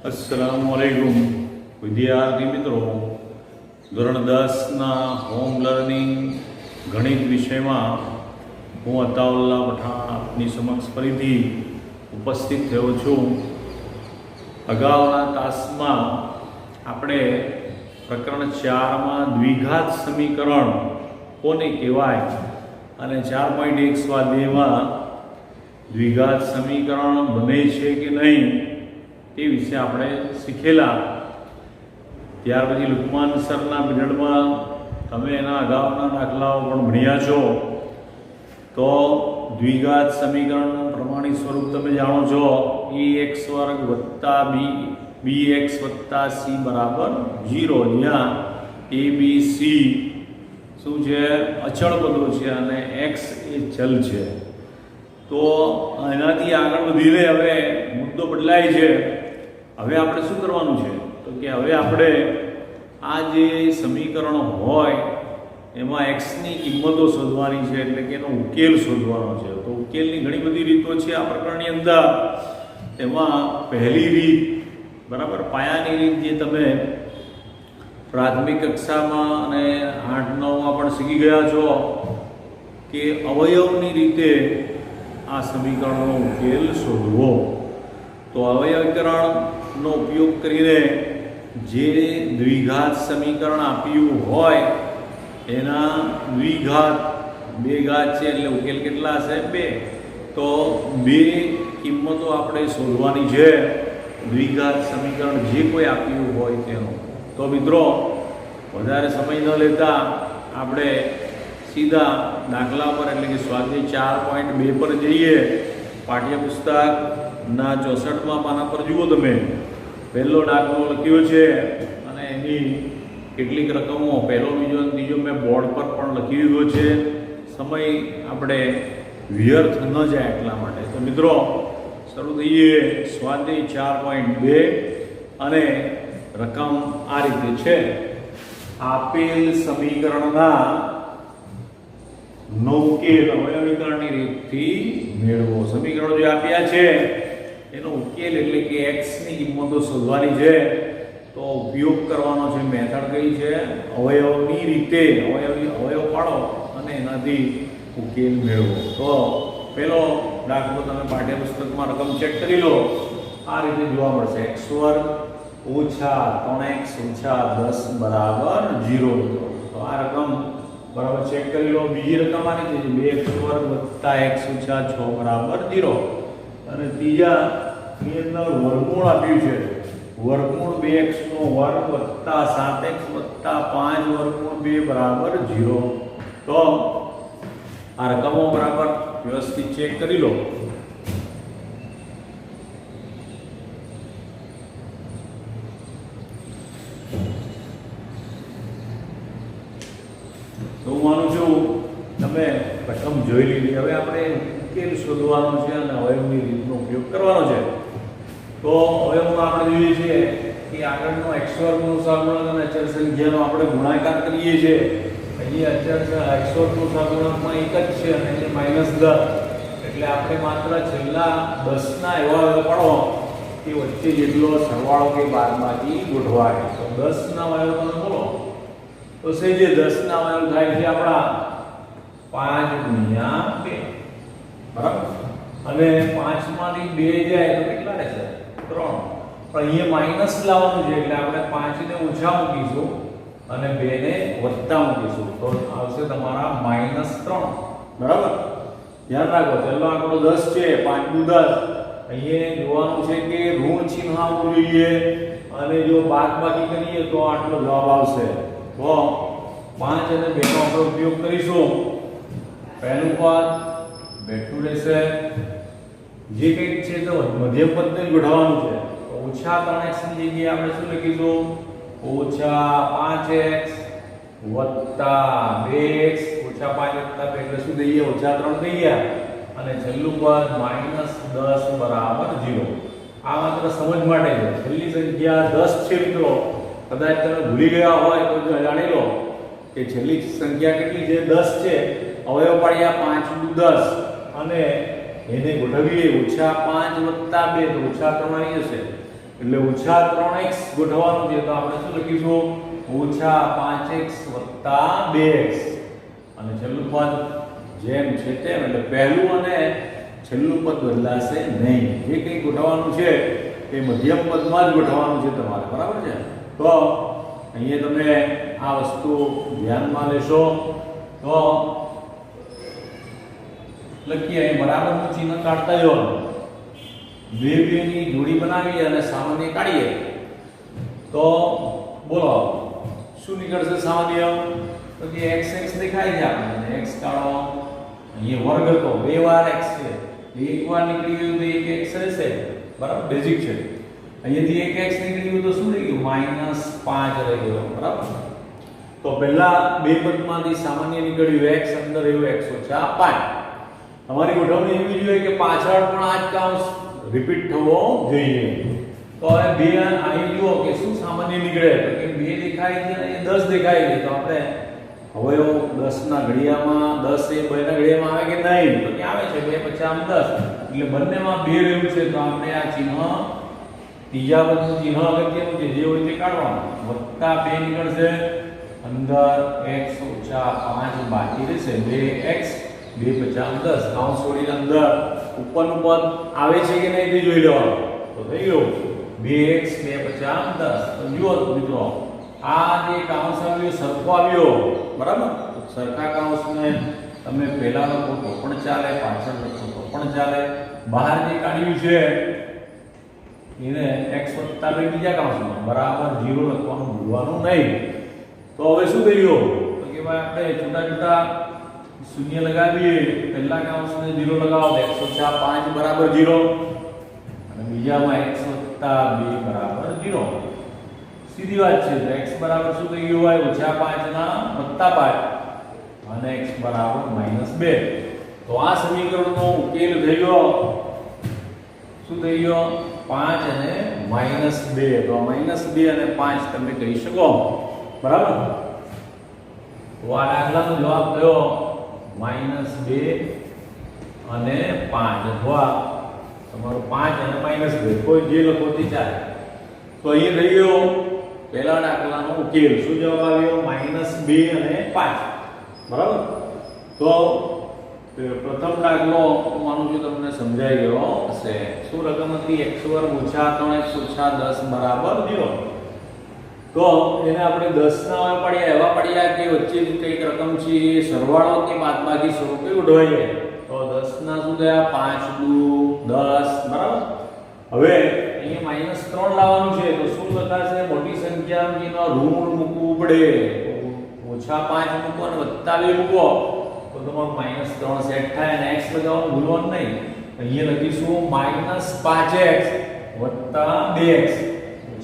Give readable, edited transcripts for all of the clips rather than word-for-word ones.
अस्सलामुअलैकुम विद्यार्थी मित्रों, ધોરણ 10ના હોમ લર્નિંગ ગણિત વિષયમાં હું અતાઉલ્લા પઠાણ આપની સમક્ષ ફરીથી ઉપસ્થિત થયો છું. અગાઉના તાસમાં આપણે પ્રકરણ 4માં દ્વિઘાત સમીકરણ કોને કહેવાય અને 4.1 સ્વાધ્યાયમાં દ્વિઘાત સમીકરણ બને છે કે નહીં તે વિશે આપણે શીખેલા. ત્યાર પછી લુકમાન સરના પીરિયડમાં તમે એના અગાઉના દાખલાઓ પણ ભણ્યા છો. તો દ્વિઘાત સમીકરણનું પ્રમાણિત સ્વરૂપ તમે જાણો છો, ax વર્ગ વત્તા bx વત્તા c બરાબર 0, જ્યાં a b c શું છે? અચળ પદો છે અને x એ ચલ છે. તો એનાથી આગળ વધીને હવે મુદ્દો બદલાય છે. હવે આપણે શું કરવાનું છે? તો કે હવે આપણે આ જે સમીકરણ હોય એમાં એક્સની કિંમતો શોધવાની છે, એટલે કે એનો ઉકેલ શોધવાનો છે. તો ઉકેલની ઘણી બધી રીતો છે આ પ્રકરણની અંદર. એમાં પહેલી રીત, બરાબર, પાયાની રીત જે તમે પ્રાથમિક કક્ષામાં અને 8-9માં પણ શીખી ગયા છો કે અવયવની રીતે આ સમીકરણનો ઉકેલ શોધવો. તો અવયવીકરણનો ઉપયોગ કરીને જે દ્વિઘાત સમીકરણ આપ્યું હોય એના દ્વિઘાત, બે ઘાત છે એટલે ઉકેલ કેટલા હશે? 2. તો બે કિંમતો આપણે શોધવાની છે દ્વિઘાત સમીકરણ જે કોઈ આપ્યું હોય તેનો. તો મિત્રો, વધારે સમય ન લેતા આપણે સીધા દાખલા પર, એટલે કે સ્વાધ્યાય 4.2 પર જઈએ. પાઠ્યપુસ્તકના 64માં પાના પર જુઓ તમે. પહેલો દાખલો લખ્યો છે અને એની કેટલીક રકમો, પહેલો, બીજો અને ત્રીજો મેં બોર્ડ પર પણ લખી દીધો છે. સમય આપણે વ્યર્થ ન જાય એટલા માટે. તો મિત્રો, શરૂ થઈએ. સ્વાધ્યાય 4.2 અને રકમ આ રીતે છે: આપેલ સમીકરણના નો ઉકેલ અવયવીકરણની રીતથી મેળવો. સમીકરણો જે આપ્યા છે એનો ઉકેલ એટલે કે x ની કિંમતો શોધવાની છે. તો ઉપયોગ કરવાનો છે, મેથડ કઈ છે? અવયવની રીતે. અવયવ પાડો અને એનાથી ઉકેલ મેળવો. તો પહેલો દાખલો તમે પાઠ્યપુસ્તકમાં રકમ ચેક કરી લો. આ રીતે જોવા મળશે: x વર્ગ ઓછા 3x ઓછા 10 બરાબર 0. તો આ રકમ બરાબર ચેક કરી લો. બીજી રકમ આની છે 2x વર્ગ વત્તા x ઓછા 6 બરાબર 0. અને ત્રીજાની અંદર વર્ગમૂળ આપ્યું છે. વર્ગમૂળ 2x નો વર્ગ વત્તા 7x વત્તા 5 વર્ગમૂળ 2 બરાબર 0. તો આ રકમો બરાબર વ્યવસ્થિત ચેક કરી લો. તો હું માનું છું તમે રકમ જોઈ લીધી. હવે આપણે ઉકેલ શોધવાનો છે અને અવયવની રીતનો ઉપયોગ કરવાનો છે. તો અવયવમાં આપણે જોઈએ છીએ કે આગળનો x વર્ગનું સહગુણક અને અચળ સંખ્યાનો આપણે ગુણાકાર કરીએ છીએ. અહીં અચળ x વર્ગનું સહગુણકમાં 1 જ છે અને એ -10. એટલે આપણે માત્ર છેલ્લા 10ના એવા અવયવ પાડો કે વચ્ચે જેટલો સરવાળો કે બાદબાકી ગોઠવાય. તો 10ના અવયવ તમે બોલો તો જે 10ના અવયવ થાય છે આપણા 5 ગુણ્યા 2, બરાબર. અને 5 માંથી 2 જાય તો કેટલા રહેશે? 3. પણ અહીંયા માઈનસ લાવવાનું છે એટલે આપણે 5 ને ઓછા મૂકીશું અને 2 ને વત્તા મૂકીશું. તો આવશે તમારા -3, બરાબર. ધ્યાન રાખો, છેલ્લો આંકડો 10 છે, 5 દુ 10. અહીંયા જોવાનું છે કે ઋણ ચિહ્ન આવવું જોઈએ અને જો બાદબાકી કરીએ તો આટલો જવાબ આવશે. તો 5 અને 2 નો આપણે ઉપયોગ કરીશું. પહેલું પદ બેઠું રહેશે. જે કંઈક છે તો મધ્યમ પદને ગોઠવવાનું છે. ઓછા 3x ની જગ્યાએ આપણે શું લખીશું? ઓછા 5x વત્તા 2x. ઓછા 5 વત્તા 2 એટલે શું થઈ ગયા? ઓછા 3 થઈ ગયા. અને છેલ્લું પદ -10 બરાબર 0. આ માત્ર સમજ માટે છે. છેલ્લી સંખ્યા 10 છે મિત્રો. કદાચ તમે ભૂલી ગયા હોય તો જાણી લો કે છેલ્લી સંખ્યા કેટલી છે? 10 છે. અવયવ પાડ્યા 5 દુ 10 અને એને ગોઠવીએ -5 + 2 તો -3 આવી જશે. એટલે ઓછા 3x ગોઠવવાનું છે તો આપણે શું લખીશું ઓછા 5x વત્તા 2x અને છેલ્લું પદ જેમ છે તેમ એટલે પહેલું અને છેલ્લું પદ બદલાશે નહીં જે કંઈ ગોઠવવાનું છે એ મધ્યમ પદમાં જ ગોઠવવાનું છે તમારે બરાબર છે તો અહીંયા તમે આ વસ્તુ ધ્યાનમાં લેશો તો લખીએ અહીં બરાબરનું ચિહ્ન કાઢતા જવાનું બે ની જોડી બનાવીએ અને સામાન્ય કાઢીએ તો બોલો શું નીકળશે સામાન્ય તો કે x દેખાય છે આપણને x કાઢો અહીં વર્ગ તો બે વાર x છે એક વાર નીકળી ગયું તો એક x રહેશે બરાબર બેઝિક છે અહીંયાથી એક x નીકળી ગયું તો શું રહી ગયું -5 રહી ગયો બરાબર તો પહેલા બે પદમાંથી સામાન્ય નીકળ્યું x અંદર રહ્યું x - 5 તમારી ગોઠવણી એવી જોઈએ કે પાછળ પણ આ જ કાઉન્સ રિપીટ થવો જોઈએ તો હવે બે અહીં જુઓ કે શું સામાન્ય નીકળે તો કે 2 દેખાય છે અને 10 દેખાય છે તો આપણે હવે 10 ના ઘડિયામાં 10 એ 2 ના ઘડિયામાં આવે કે નહીં તો કે આવે છે 2 × 5 = 10 એટલે બંનેમાં 2 રહ્યું છે તો આપણે આ ચિહ્ન ત્રીજા પદનું ચિહ્ન અગત્યનું છે જે હોય તે કાઢવાનું વત્તા 2 નીકળશે અંદર x - 5 બાકી રહેશે 2x 2 × 5 = 10 કાઉન્સ છોડીને અંદર ઉપરનું પદ આવે છે કે નહીં તે જોઈ લેવાનું તો થઈ ગયું 2x 2 × 5 = 10 તો જુઓ મિત્રો આ જે કાઉન્સ આવ્યો સરખો આવ્યો બરાબર તો સરખા કાઉન્સને તમે પહેલા લખો તો પણ ચાલે પાછળ લખો તો પણ ચાલે બહાર જે કાઢ્યું છે એને x + 2 બીજા કાઉન્સમાં બરાબર 0 લખવાનું ભૂલવાનું નહીં તો હવે શું કર્યું તો કે ભાઈ આપણે છોટા છોટા શૂન્ય લગાવીએ પહેલા કાઉન્સને 0 લગાવો તો x - 5 બરાબર 0 અને બીજામાં x + 2 બરાબર 0 સીધી વાત છે તો x બરાબર શું થઈ ગયું હોય -5 ના +5 અને x બરાબર -2 તો આ સમીકરણનો ઉકેલ થઈ ગયો શું થઈ ગયો 5 અને -2 તો -2 અને 5 તમે કહી શકો બરાબર તો આ દાખલાનો જવાબ થયો -2 અને 5 અથવા તમારો 5 અને -2 કોઈ જે લખો તે ચાલે તો અહીં થઈ ગયો પહેલા દાખલાનો ઉકેલ શું જવાબ આવ્યો -2 અને 5 બરાબર તો પ્રથમ દાખલો હું માનું છું તમને સમજાઈ ગયો હશે શું રકમ હતી x² - 3x - 10 બરાબર 0 તો એને આપણે 10 ના પડ્યા એવા પડ્યા કે વચ્ચેની કઈક રકમ છે એ સરવાળો કે બાદબાકી સ્વરૂપે ઉઠવાઈ જાય તો 10 ના શું થયા 5 × 10 બરાબર હવે અહીંયા -3 લાવવાનું છે તો શું લખાશે મોટી સંખ્યાનો ઋણ મૂકવું પડે -5 મૂકો અને +2 મૂકો તો તમારું -3 સેટ થાય અને x લગાવવાનું ભૂલવાનું નહીં અહીંયા લખીશું -5x + 2x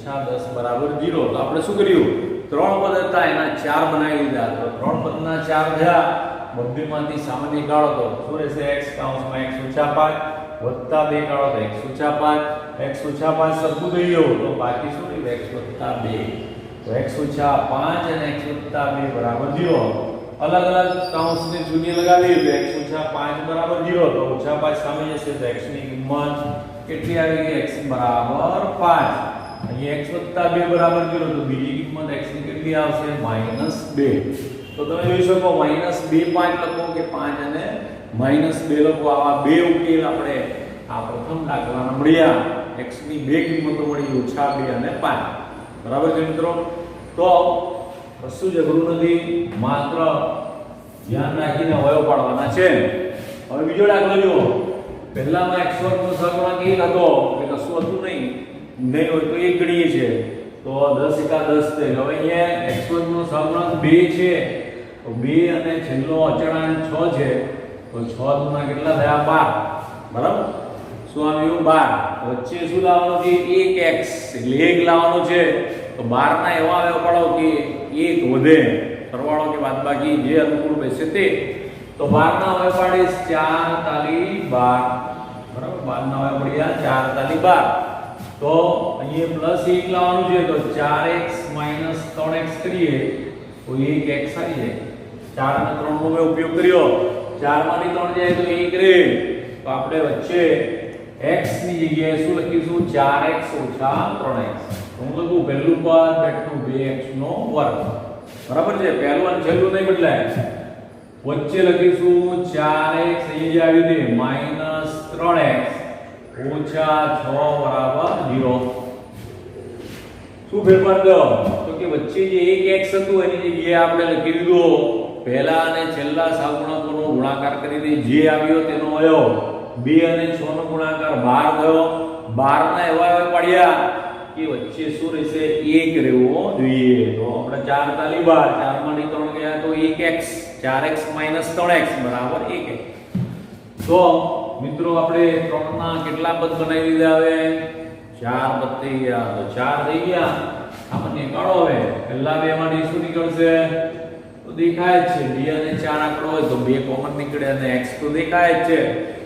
-10 બરાબર 0 તો આપણે શું કર્યું ત્રણ પદ હતા એના 4 બનાવી દીધા તો ત્રણ પદના 4 થયા બધીમાંથી સામાન્ય કાઢો તો શું રહેશે x કૌંસમાં x - 5 વત્તા 2 કાઢો તો x - 5 x - 5 સરખું થઈ ગયું તો બાકી શું રહ્યું x + 2 તો x - 5 અને x + 2 બરાબર 0 અલગ અલગ કૌંસને શૂન્ય લગાવીએ તો x - 5 બરાબર 0 તો -5 સામે જશે તો x ની કિંમત કેટલી આવી ગઈ x બરાબર 5 અહીં x + 2 બરાબર 0 તો બીજી કિંમત x ની કેટલી આવશે -2 તો તમે જોઈ શકો -2 5 લખો કે 5 અને -2 લખો આવા બે ઉકેલ આપણે આ પ્રથમ દાખલામાં મળ્યા x ની બે કિંમતો મળી -2 અને 5 બરાબર છે મિત્રો તો કશું જ અઘરું નથી માત્ર ધ્યાન રાખીને અવયવ પાડવાના છે હવે બીજો દાખલો જુઓ પહેલામાં x² નો સહગુણક 1 હતો એટલે કશું હતું નહીં હોય તો 1 ગણીએ છે તો 10 × 10 થાય હવે અહીંયા x² નો સહગુણક 2 છે તો 2 અને છેલ્લો અચળાંક 6 છે તો 6 દુના કેટલા થયા 12 બરાબર શું આવ્યું 12 વચ્ચે શું લાવવાનું છે 1x એટલે 1 લાવવાનું છે તો 12 ના એવા અવયવ પાડો કે 1 વધે સરવાળો કે બાદબાકી જે અનુકૂળ બેસે તે તો 12 ના અવયવ પાડીશ 4 તાલી 12 બરાબર 12 ના અવયવ પડ્યા 4 તાલી 12 તો અહીંયા +1 લાવવાનું છે તો 4x - 3x કરીએ તો 1x આવી જાય 4 અને 3 નો મેં ઉપયોગ કર્યો 4 માંથી 3 જાય તો 1 રહે તો આપણે વચ્ચે x ની જગ્યાએ શું લખીશું 4x ઓછા 3x. હું લખું પહેલું પદ બેઠું 2x નો વર્ગ. બરાબર છે, પહેલું અને છેલ્લું નહીં બદલાય. વચ્ચે લખીશું 4x અહીં આવી દે -3x ઓછા 6 બરાબર 0. શું ફેરફાર થયો? તો કે વચ્ચે જે એક x હતું એની જગ્યાએ આપણે લખી દીધું પહેલા અને છેલ્લા સહગુણકોનો ગુણાકાર કરીને જે આવ્યો તેનો આવ્યો 2 અને 6 નો ગુણાકાર 12 થયો. 12 ના એવા પડ્યા કે વચ્ચે શું રહેશે 1 રહેવો જોઈએ. તો આપણે 4 તાલી 12, 4 માંથી 3 ગયા તો 1x, 4x - 3x બરાબર 1x. તો મિત્રો આપણે 3 ના કેટલા પદ બનાવી દીધા? હવે 4 પદ થઈ ગયા. તો 4 થઈ ગયા. સામાન્ય કાઢો. હવે પહેલા બે માંથી શું નીકળશે? તો દેખાય જ છે 2 અને 4 આંકડો હોય તો 2 કોમન નીકળે અને x તો દેખાય જ છે.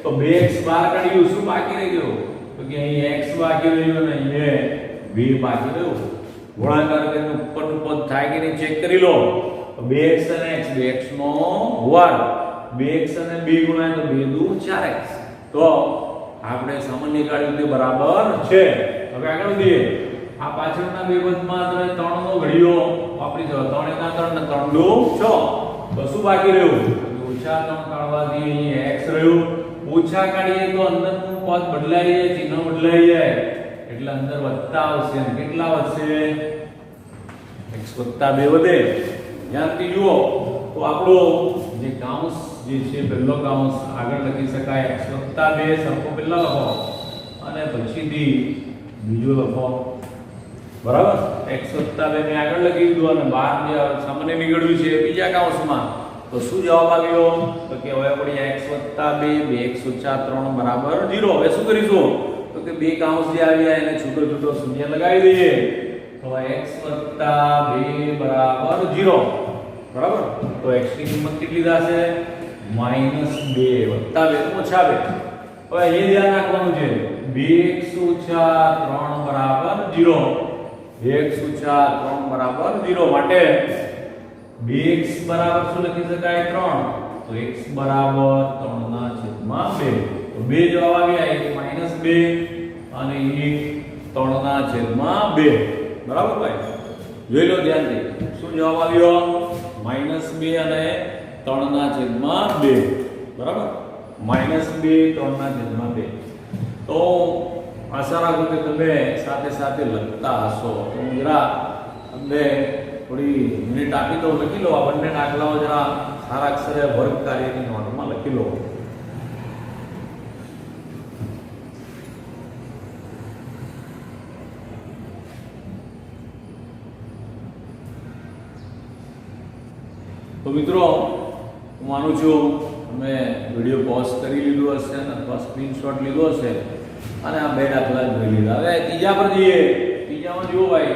તો 2x બહાર કાઢ્યું, શું બાકી રહી ગયું? તો કે અહીં x બાકી રહ્યું અને અહીં 2 બાકી રહ્યું. ગુણાકાર કરીને ઉપરનું પદ થાય કે નહીં ચેક કરી લો. તો 2x અને x, 2x નો વર્ગ, 2x અને 2 ગુણાય તો 2 દુ 4x. તો આપણે સામાન્ય કાઢ્યું તે બરાબર છે. હવે આગળ વધીએ. આ પાછળના બે પદમાં તમે 3 નો ઘડિયો વાપરી દો. 3 * 3 ને 3 દુ 6. તો શું બાકી રહ્યું? ઓછા 3 કાઢવાથી અહીં x રહ્યું. ઓછા કાઢીએ તો અંદરનું પદ બદલાઈ જાય, ચિહ્ન બદલાઈ જાય એટલે અંદર વત્તા આવશે. કેટલા વધશે? x + 2 વધે. ધ્યાનથી જુઓ તો આપણો જે કાઉન્સ જે છે પહેલો કાઉન્સ આગળ લખી શકાય x + 2 સરખો પહેલા લખો અને પછીથી બીજો લખો. બરાબર? x + 2 ને આગળ લખી દીધું અને 12 જે સામાન્ય નીકળ્યું છે બીજા કાઉન્સમાં. તો શું જવાબ આવ્યો? તો કે હવે આપણે x + 2 2x - 3 બરાબર 0. હવે શું કરીશું? તો કે બે કાઉન્સ જે આવ્યા એને છૂટો છૂટો શૂન્ય લગાવી દઈએ. તો x + 2 બરાબર 0. બરાબર? તો x ની કિંમત કેટલી થશે? -2 + 2 ઓછા 2. હવે એ ધ્યાન રાખવાનું છે 2x - 3 બરાબર 0. 2x - 3 બરાબર 0 માટે 2x બરાબર શું લખી શકાય? 3. તો x બરાબર 3/2. તો બે જવાબ આવ્યા, એક -2 અને એક 3/2. બરાબર ભાઈ? જોઈ લો ધ્યાનથી. શું જવાબ આવ્યો? -2 અને 3/2. બરાબર? -2 3/2. તો આશા રાખું કે તમે સાથે સાથે લખતા હશો. તો હું જરા તમને થોડી મિનિટ આપી દઉં, લખી લો. આ બંને દાખલાઓ જરા સારા અક્ષરે વર્ગ કાર્યની નોટમાં લખી લો. તો મિત્રો હું માનું છું તમે વિડીયો પોઝ કરી લીધો હશે અથવા સ્ક્રીનશોટ લીધો હશે અને આ બે દાખલા જોઈ લીધા. હવે ત્રીજા પર જઈએ. ત્રીજામાં જુઓ ભાઈ,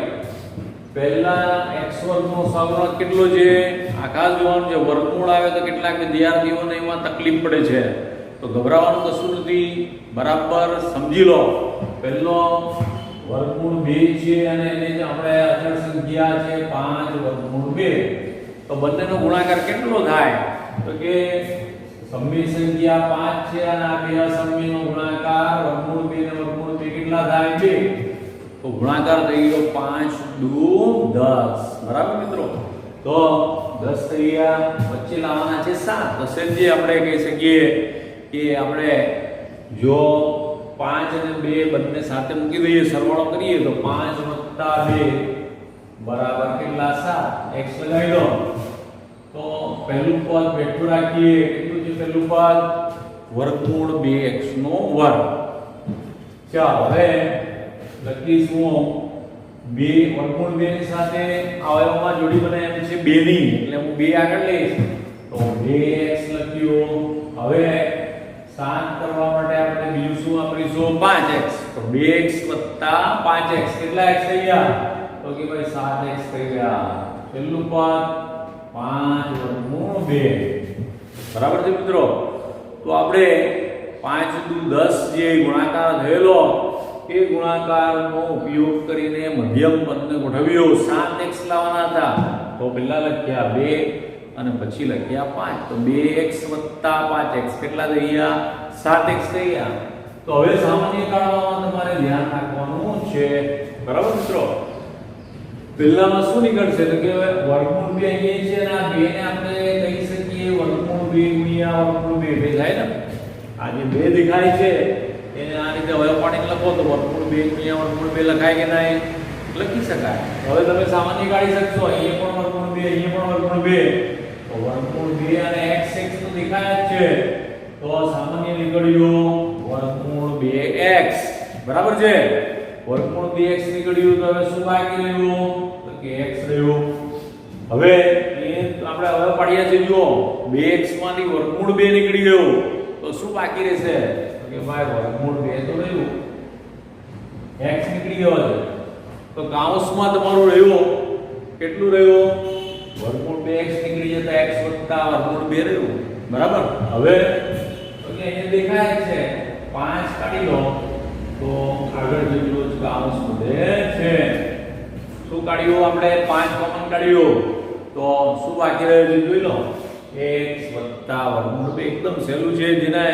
પહેલા x વર્ગનો સહગુણક કેટલો છે? આખા જોવાનું છે. વર્ગમૂળ આવે તો કેટલાક વિદ્યાર્થીઓને એમાં તકલીફ પડે છે. તો ગભરાવાનું કશું નથી, બરાબર સમજી લો. પહેલો વર્ગમૂળ 2 છે અને એને જ આપણે અચળ સંખ્યા છે 5 વર્ગમૂળ 2. તો બંનેનો ગુણાકાર કેટલો થાય? તો કે સમય સંખ્યા 5 છે અને આ બે અસમયનો ગુણાકાર વર્ગમૂળ 2 ને વર્ગમૂળ 2 કેટલા થાય? 2. તો ગુણાકાર થઈ ગયો 5 દુ 10. બરાબર મિત્રો? તો 10 થઈ ગયા. વચ્ચે લાવવાના છે 7. તો સમજી આપણે કહી શકીએ કે આપણે જો 5 અને 2 બંને સાથે મૂકી દઈએ, સરવાળો કરીએ તો 5 + 2 બરાબર કેટલા? 7. x લગાવી દો. તો પહેલું પદ બેઠું રાખીએ. કેટલું છે પહેલું પદ? વર્ગમૂળ 2x નો વર્ગ. ચાલો હવે લખીશું 2 વર્ગમૂળ 2 ની સાથે અવયવમાં જોડી બને એમ છે 2 ની, એટલે હું 2 આગળ લઈશ. તો 2x લખ્યું. હવે 7 કરવા માટે આપણે બીજું શું વાપરીશું? 5x. તો 2x + 5x કેટલા x થઈ ગયા? તો કે ભાઈ 7x થઈ ગયા. પહેલું પદ 5 વર્ગમૂળ 2. બરાબર છે મિત્રો? તો આપણે 5 દુ 10 જે ગુણાકાર થયેલો એ ગુણાકારનો ઉપયોગ કરીને મધ્યમ પદને ગોઠવ્યો. 7x લાવવાના હતા તો પહેલા લખ્યા 2 અને પછી લખ્યા 5. તો 2x + 5x કેટલા થઈ ગયા? 7x થઈ ગયા. તો હવે સામાન્ય કાઢવામાં તમારે ધ્યાન રાખવાનું છે, બરાબર મિત્રો? પહેલામાં શું નીકળશે તો કે વર્ગમૂળ 2 અહીંયા છે અને આ 2 ને આપણે કહી શકીએ વર્ગમૂળ 2 ગુણ્યા વર્ગમૂળ 2 બે થાય ને? આ જે 2 દેખાય છે એને આ રીતે હવે પાણી લખો તો વર્ગમૂળ 2 ગુણ્યા વર્ગમૂળ 2 લખાય કે નહીં? લખી શકાય. હવે તમે સામાન્ય કાઢી શકશો. અહીંયા પણ વર્ગમૂળ 2, અહીંયા પણ વર્ગમૂળ 2. તો વર્ગમૂળ 2 અને x તો દેખાય જ છે. તો સામાન્ય નીકળ્યું વર્ગમૂળ 2x, બરાબર છે? વર્ગમૂળ 2x નીકળ્યું તો હવે શું બાકી રહ્યું? તો કે x રહ્યું. હવે એ આપણે હવે પાડ્યા છે. જુઓ 2x માંથી વર્ગમૂળ 2 નીકળી ગયું તો શું બાકી રહેશે? તો કે ભાઈ વર્ગમૂળ 2 તો રહ્યું, x નીકળી ગયો છે. તો કૌંસમાં તમારું રહ્યું કેટલું રહ્યું? વર્ગમૂળ 2x નીકળી જતા x વત્તા વર્ગમૂળ 2 રહ્યું, બરાબર? હવે તો કે અહીંયા દેખાય છે 5 કાઢી લો તો આગળ જેટલું જ કૌંસ વધે છે. શું કાઢ્યું આપણે? 5 કોમન કાઢ્યું તો શું બાકી રહ્યું છે જોઈ લો. x વત્તા વર્ગમૂળ 2 એકદમ સહેલું છે. જેને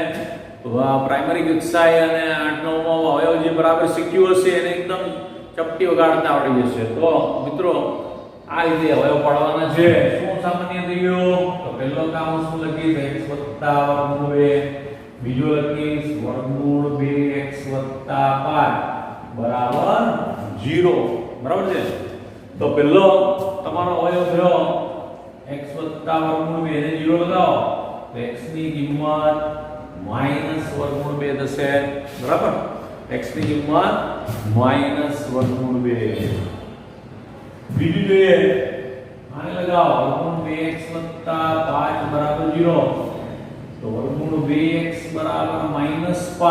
પ્રાઇમરી કક્ષાએ અને 8 9 માં અવયવ જે બરાબર શીખ્યું હશે એને એકદમ ચપટી વગાડતા આવડી જશે. તો મિત્રો આ રીતે અવયવ પાડવાના છે. શું સામાન્ય થઈ ગયું? તો પહેલો કૌંસ શું લખીશ? x વત્તા વર્ગમૂળ 2. બીજો લખીશ વર્ગમૂળ 2x વત્તા 5 બરાબર 0, બરાબર છે? તો પહેલો તમારો અવયવ થયો x વત્તા વર્ગમૂળ 2 ને 0 લગાવો તો x ની કિંમત માઈનસ વર્ગમૂળ 2 થશે, બરાબર? x ની કિંમત માઈનસ વર્ગમૂળ 2. બીજું જોઈએ આને લગાવો વર્ગમૂળ 2x વત્તા 5 બરાબર 0. તો વર્ગમૂળ 2x બરાબર -5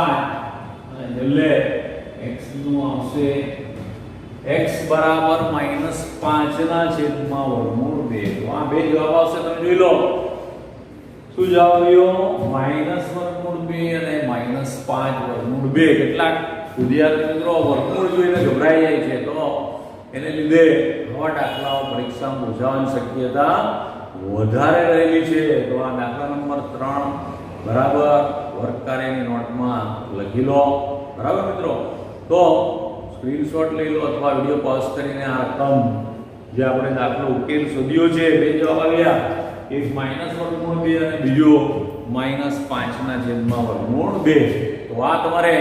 અને છેલ્લે x નું આવશે x બરાબર -5 ના છેદમાં વર્ગમૂળ 2. તો આ બે જવાબ આવશે. તમે જોઈ લો શું જવાબ આવ્યો? -વર્ગમૂળ 2 અને -5 વર્ગમૂળ 2. કેટલાક વિદ્યાર્થી મિત્રો વર્ગમૂળ જોઈને ગભરાઈ જાય છે તો એને લીધે આવા દાખલાઓ પરીક્ષામાં પૂછાવાની શક્યતા વધારે રહેલી છે. તો આ દાખલા નંબર 3 બરાબર વર્ગકાર્યની નોટમાં લખી લો, બરાબર મિત્રો? તો સ્ક્રીનશોટ લઈ લો અથવા વિડિયો પોઝ કરીને આ રકમ જે આપણે દાખલો ઉકેલ શોધ્યો છે, બે જવાબ આવ્યા, એક વર્ગમૂળ 2 અને બીજો -5 ના છેદમાં વર્ગમૂળ 2. તો આ તમારે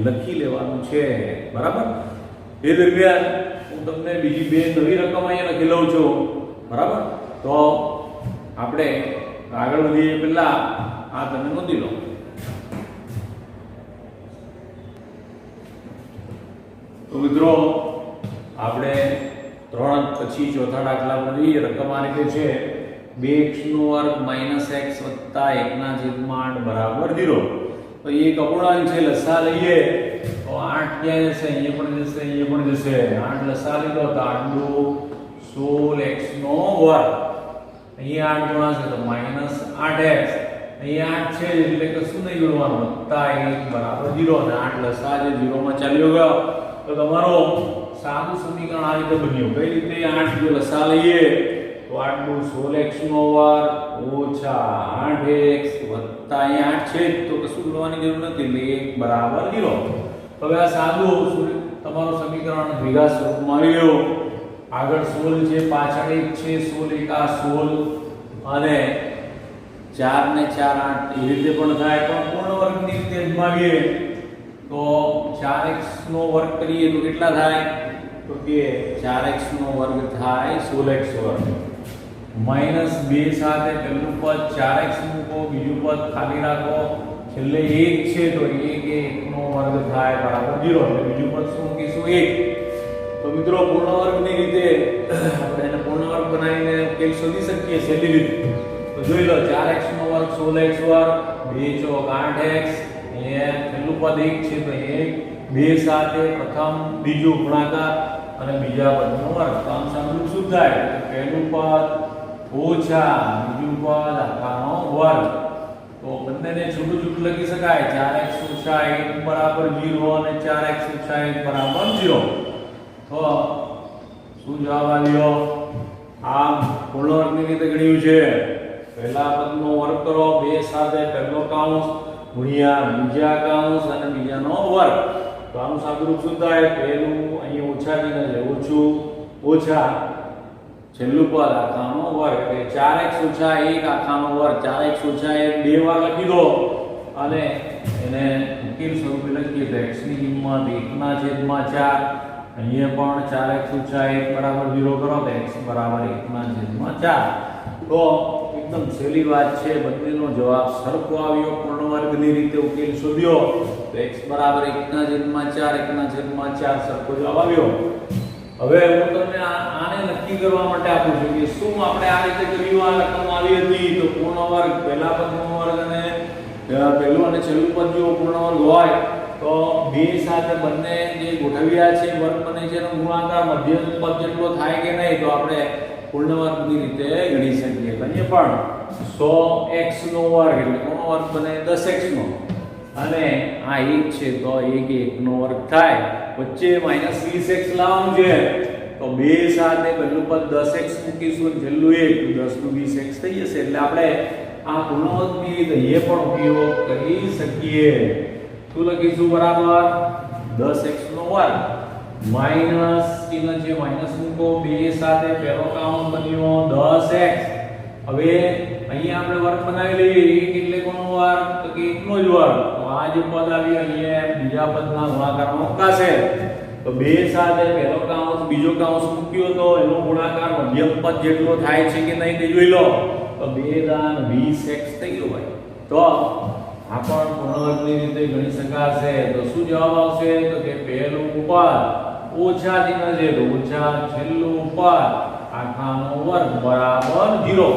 લખી લેવાનું છે, બરાબર? એ દરમિયાન હું તમને બીજી બે નવી રકમ અહીંયા લખી લઉં છું, બરાબર? તો આપણે આગળ વધીએ પહેલા આ તમે નોંધી લો. તો મિત્રો આપણે 3 પછી ચોથા દાખલા પર જઈએ. રકમ આ રીતે છે 2x² - x + 1 ના છેદમાં 8 બરાબર 0. તો એક અપૂર્ણાંક છે, લસા લઈએ તો 8 ક્યાં જશે? અહીંયા પણ જશે, અહીંયા પણ જશે. 8 લસા લીધો તો 8 દુ 16x². અહીંયા 8 ગણાશે તો -8x. અહીંયા 8 છે એટલે કે શું નહીં ગણવાનું? +1 બરાબર 0. અને 8 લસા જે 0 માં ચાલ્યો ગયો તો તમારો સાદું સમીકરણ આ રીતે બન્યું. કઈ રીતે? 8 જો લસા લઈએ તો 8 દુ 16x² - 8x વત્તા અહીંયા 8 છે તો કશું ગણવાની જરૂર નથી એટલે 1 બરાબર 0. હવે આ સાદું તમારું સમીકરણ દ્વિઘાત સ્વરૂપમાં આવી ગયું. આગળ 16 છે, પાછળ 1 છે, 16 * 16 અને 4 ને 4 8 એ રીતે પણ થાય. પણ પૂર્ણ વર્ગની રીતે અજમાવીએ તો 4x નો વર્ગ કરીએ તો કેટલા થાય? તો કે 4x નો વર્ગ થાય 16x². -2 સાથે પહેલું પદ 4x મૂકો, બીજું પદ ખાલી રાખો, છેલ્લે 1 છે તો 1 નો વર્ગ થાય બરાબર 0. એટલે બીજું પદ શું મૂકીશું? 1. તો મિત્રો પૂર્ણ વર્ગની રીતે આપણે એને પૂર્ણ વર્ગ બનાવીને ઉકેલ શોધી શકીએ સહેલી રીતે. તો જોઈ લો 4x નો વર્ગ 16x², 2 ચોક 8x, એ પહેલું પદ 1 છે તો 1, 2 સાથે પ્રથમ બીજું ગુણાકાર અને બીજા પદનો વર્ગ. તો આમ સાંભળું શું થાય? પહેલું પદ ઓછા બીજું પદ આખાનો વર્ગ. તો બંનેને છૂટું છૂટું લખી શકાય. 4x - 1 બરાબર 0 અને 4x - 1 બરાબર 0. તો શું જવાબ આવ્યો? આમ પૂર્ણ વર્ગની રીતે ગણ્યું છે. પહેલા પદનો વર્ગ કરો, 2 સાથે પહેલો કૌંસ ગુણ્યા બીજા કૌંસ અને બીજાનો વર્ગ. તો આનું સાદુરૂપ શું થાય? પહેલું અહીં ઓછા ચિહ્ન છે, ઓછું ઓછા છેલ્લું પદ આખાનો વર્ગ એટલે 4x ઓછા 1 આખાનો વર્ગ. 4x ઓછા 1 બે વાર લખી દો અને એને ઉકેલ સ્વરૂપે લખીએ તો x ની કિંમત 1/4. અહીંયા પણ 4x ઓછા 1 બરાબર 0 કરો તો x બરાબર 1/4. તો એકદમ સહેલી વાત છે, બંનેનો જવાબ સરખો આવ્યો. પૂર્ણ વર્ગની રીતે ઉકેલ શોધ્યો તો x બરાબર 1/4 1/4 સરખો જવાબ આવ્યો. હવે હું તમને આને નક્કી કરવા માટે આપું છું કે શું આપણે આ રીતે કર્યું, આ રકમ આવી હતી તો પૂર્ણ વર્ગ પહેલા પદનો વર્ગ અને પહેલું અને છેલ્લું પદ જો પૂર્ણ વર્ગ હોય તો બે સાથે બંને જે ગોઠવ્યા છે વર્ગ બને છે એનો ગુણાકાર મધ્યમ પદ જેટલો થાય કે નહીં તો આપણે પૂર્ણ વર્ગની રીતે ગણી શકીએ. અહીંયા પણ 100x નો વર્ગ એટલે કોનો વર્ગ બને? 10x નો. અને આ 1 છે તો 1 નો વર્ગ થાય. વચ્ચે -20x લાવવાનું છે તો બે સાથે પહેલું પદ 10x મૂકીશું અને છેલ્લું 1 10 નું 20x થઈ જશે. એટલે આપણે આ પૂર્ણ વર્ગની રીતે એ પણ ઉપયોગ કરી શકીએ. શું લખીશું? બરાબર 10x નો વર્ગ માઈનસ ચિહ્ન છે માઈનસ મૂકો, બે સાથે પહેલો કૌંસ બન્યો 10x. હવે અહીંયા આપણે વર્ગ બનાવી લઈએ. 1 એટલે કોનો વર્ગ? તો કે 1 નો જ વર્ગ. તો આ જે પદ આવી અહીંયા બીજા પદના ગુણાકારમાં મુકાશે તો બે સાથે પહેલો કૌંસ બીજો કૌંસ મૂક્યો તો એનો ગુણાકાર મધ્યમ પદ જેટલો થાય છે કે નહીં તે જોઈ લો. તો 2/20x થઈ ગયો ભાઈ. તો આ પણ પૂર્ણ વર્ગની રીતે ગણી શકાશે. તો શું જવાબ આવશે? તો કે પહેલું પદ ઓછા ચિહ્ન છે તો ઓછા છેલ્લું પદ આખાનો વર્ગ બરાબર 0.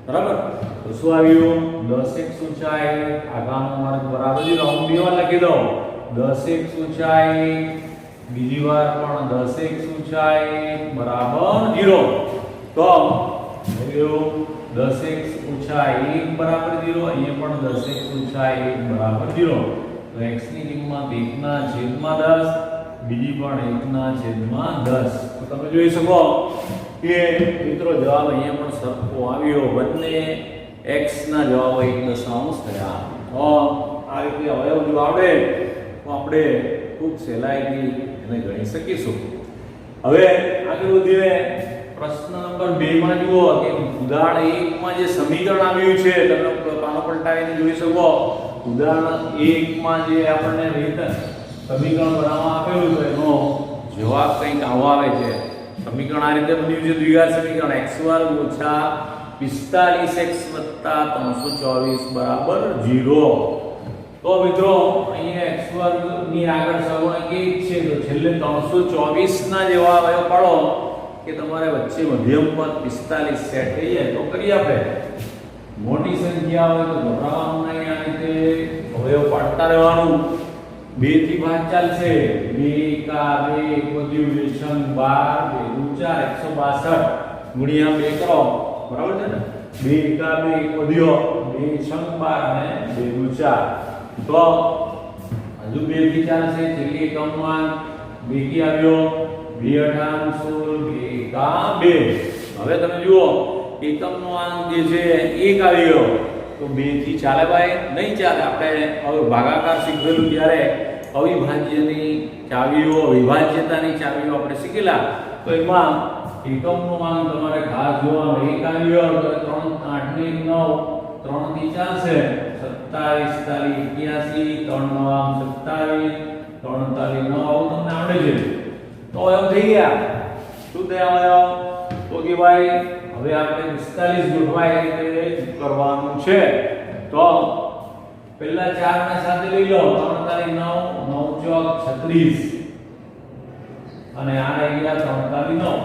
બરાબર. તો શું આવ્યું? 10x ઓછા 1 આખાનો વર્ગ બરાબર 0. હું બે વાર લખી દઉં 10x ઓછા 1 બીજી વાર પણ 10x ઓછા 1 બરાબર 0. તો આવ્યું 10x ઓછા 1 બરાબર 0. અહીંયા પણ 10x ઓછા 1 બરાબર 0. તો x ની કિંમત 1/10 બીજી પણ 1/10. તો તમે જોઈ શકો કે મિત્રો જવાબ અહીંયા પણ સરખો આવ્યો. બંને x ના જવાબ 1 દશાંશ થયા. તો આ રીતે અવયવ જો આવડે તો આપણે ખૂબ સહેલાઈથી એને ગણી શકીશું. હવે આગળ વધીએ. પ્રશ્ન નંબર 2 માં જુઓ કે ઉદાહરણ 1 માં જે સમીકરણ આવ્યું છે તમે પાનો પલટાવીને જોઈ શકો. ઉદાહરણ 1 માં જે આપણને સમીકરણ બનાવવા આપેલું છે એનો જવાબ કંઈક આવો આવે છે. સમીકરણ આ રીતે બન્યું છે દ્વિઘાત સમીકરણ x² ઓછા 45x વત્તા 324 બરાબર 0. તો મિત્રો અહીંયા x² ની આગળ સહગુણક 1 છે તો છેલ્લે 324 ના જેવા અવયવ પાડો કે તમારે વચ્ચે મધ્યમ પદ 45 સેટ થઈ જાય. તો કરી આપણે મોટી સંખ્યા હોય તો ગભરાવાનું નહીં. આ રીતે અવયવ પાડતા રહેવાનું. 2 થી ભાગ ચાલશે. 2 કા 2 વધ્યું 2 છંગ 12 2 4 162 ગુણ્યા 2 કરો. બરાબર છે ને? 2 કા 2 વધ્યો 2 છંગ 12 અને 2 4. તો હજુ 2 થી ચાલશે. છેલ્લી એકમમાં 2 થી આવ્યો 2 18 16 2 કા 2. હવે તમે જુઓ એકમનો અંક જે છે 1 આવી ગયો તો 2 થી ચાલે ભાઈ? નહીં ચાલે. આપણે હવે ભાગાકાર શીખવેલું ત્યારે અવિભાજ્યની ચાવીઓ વિભાજ્યતાની ચાવીઓ આપણે શીખેલા. તો એમાં એકમનો અંક તમારે ખાસ જોવાનો. 1 આવ્યો તો 3 8 ને 9 3 થી ચાલશે. 27 41 81 3 9 27 3 તાલી 9 આવું તમને આવડે છે. તો એમ થઈ ગયા. શું થયા આવ્યો? તો કે ભાઈ હવે આપણે 45 ગોઠવાય રીતે કરવાનું છે. તો પહેલા 4 ને સાથે લઈ લો. 3 તાલી 9 9 ચોક 36 અને આ રહી ગયા 3 તાલી 9.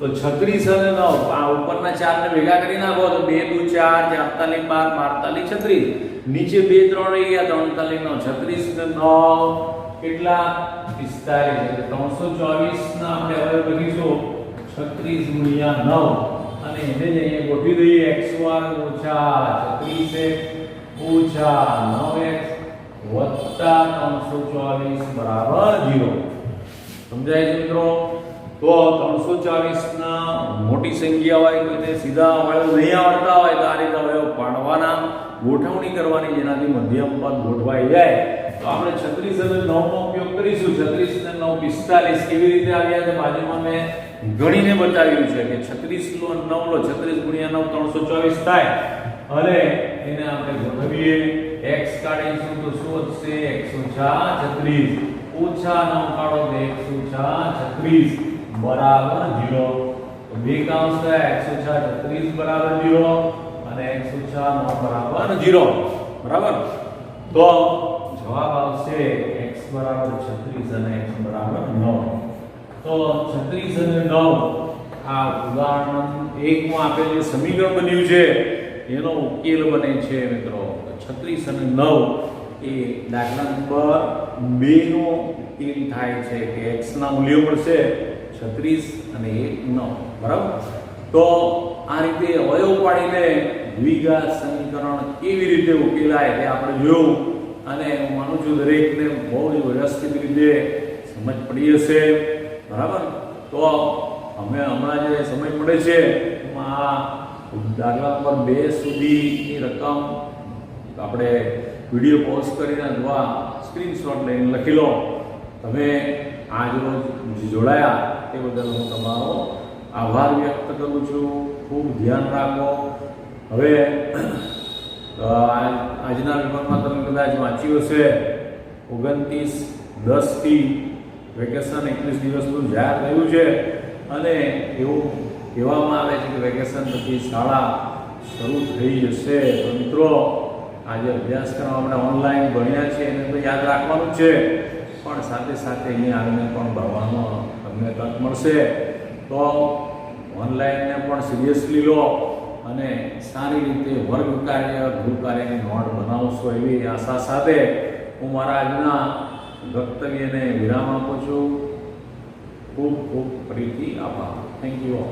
તો 36 અને 9 આ ઉપરના 4 ને ભેગા કરી નાખો તો 2 2 4 4 તાલી 12 12 તાલી 36. નીચે 2 3 રહી ગયા 3 તાલી 9 36 ને 9 કેટલા? 45. એટલે 324 ના આપણે હવે લખીશું 36 ગુણ્યા 9 અને એને જ અહીંયા ગોઠવી દઈએ. x² ઓછા 36x ઓછા 9x વત્તા 324 બરાબર 0. સમજાય છે મિત્રો? તો 324 ના મોટી સંખ્યા હોય કોઈને સીધા અવયવ નહીં આવડતા હોય તો આ રીતે અવયવ પાડવાના. ગોઠવણી કરવાની જેનાથી મધ્યમ પદ ગોઠવાઈ જાય. તો આપણે 36 અને 9 નો ઉપયોગ કરીશું. 36 અને 9 45 કેવી રીતે આવ્યા છે બાજુમાં મેં ગણીને બતાવ્યું છે કે 36 લો 9 લો 36 ગુણ્યા 9 324 થાય અને એને આપણે ગોઠવીએ. x કાઢીશું તો શું વધશે? x ઓછા 36 ઓછા 9 કાઢો તો x ઓછા 36 બરાબર 0. તો બે કાઉન્સ થાય x ઓછા 36 બરાબર 0 અને x ઓછા 9 બરાબર 0. બરાબર. તો જવાબ આવશે x બરાબર 36 અને x બરાબર 9. તો 36 અને 9 આ ઉદાહરણ 1 માં આપેલ જે સમીકરણ બન્યું છે એનો ઉકેલ બને છે મિત્રો. 36 અને 9 એ દાખલા નંબર 2 નો ઉકેલ થાય છે કે x ના મૂલ્યો મળશે 36 અને 9. બરાબર. તો આ રીતે અવયવ પાડીને દ્વિઘાત સમીકરણ કેવી રીતે ઉકેલાય તે આપણે જોયું અને હું માનું છું દરેકને બહુ જ વ્યવસ્થિત રીતે સમજ પડી હશે. બરાબર. તો અમે હમણાં જે સમય પડે છે એમાં આ દાખલા નંબર 2 સુધીની રકમ આપણે વિડીયો પોઝ કરીને અથવા સ્ક્રીનશોટ લઈને લખી લો. તમે આજ રોજ જોડાયા તે બદલ હું તમારો આભાર વ્યક્ત કરું છું. ખૂબ ધ્યાન રાખો. હવે આજના પેપરમાં તમે કદાચ વાંચ્યું હશે 29/10 થી વેકેશન 21 દિવસનું જાહેર થયું છે અને એવું કહેવામાં આવે છે કે વેકેશન પછી શાળા શરૂ થઈ જશે. તો મિત્રો આજે અભ્યાસક્રમ આપણે ઓનલાઈન ભણ્યા છે એને તો યાદ રાખવાનું છે પણ સાથે સાથે અહીંયા આવીને પણ ભણવાનો તમને તક મળશે. તો ઓનલાઈનને પણ સિરિયસલી લો અને સારી રીતે વર્ગ કાર્ય ગૃહ કાર્યની નોટ બનાવશો એવી આશા સાથે હું મારા આજના વક્તવ્યને વિરામ આપું છું. ખૂબ ખૂબ ફરીથી આભાર. Thank you all.